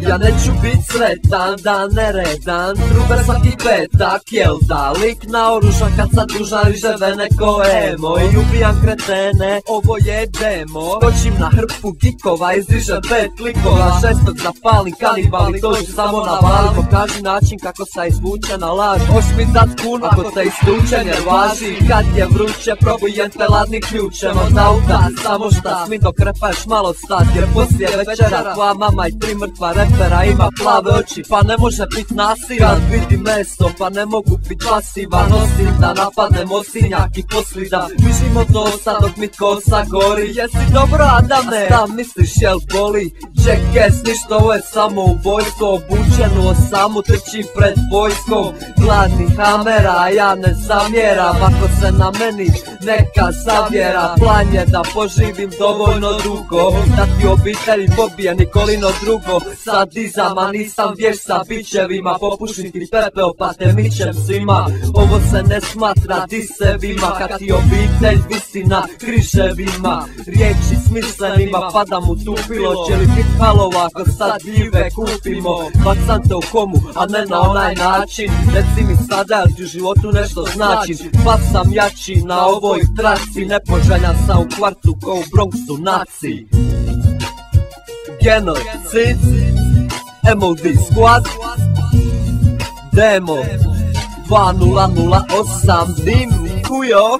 Ja neću bit sretan, da neredan, truber svaki petak, jel da? Lik naoružan kad sad dužan riževe neko emo i ubijam kretene, ovo je demo. Skočim na hrpu gikova, izrižem 5 likova, 6 zapalim kanibali, dođu samo na val. Pokaži način kako se izvuče na laž, hoš mi dat kun ako te istuče ne važi. Kad je vruće probujem te ladni ključem od auta, samo šta smi dok repeš malo stat, jer poslije večera tvoja mama i 3 mrtva repera ima plave oči, pa ne može bit nasilan. Vidim meso, pa ne mogu bit pasivan, nosim da napadnem osinjak i posli da mišim od nosa dok mi kosa gori. Jesi dobro Adame? A šta misliš jel boli? Jackass, ništa, ovo je samo ubojstvo, obučen u osamu trčim pred vojskom. Gladni hamera, a ja ne zamjeram, ako se na meni neka zavjera. Plan je da poživim dovoljno dugo, da ti obitelji pobije Nikolino drugo. Sadizama nisam vješ sa bićevima, popušim ti pepeo pa te mićem svima. Ovo se ne smatra disevima, kad ti obitelj visi na križevima. Riječi smislenima padam u tupilo, će li bit halova ako sad gljive kupimo? Bacam te u komu, a ne na onaj način, reci mi sada jel ti u životu nešto znači. Pa sam jači na ovoj traci, nepoželjan sam u kvartu ko u Bronxu naci. Genocid, MOD Squad, Demo 2008, dim, kujo.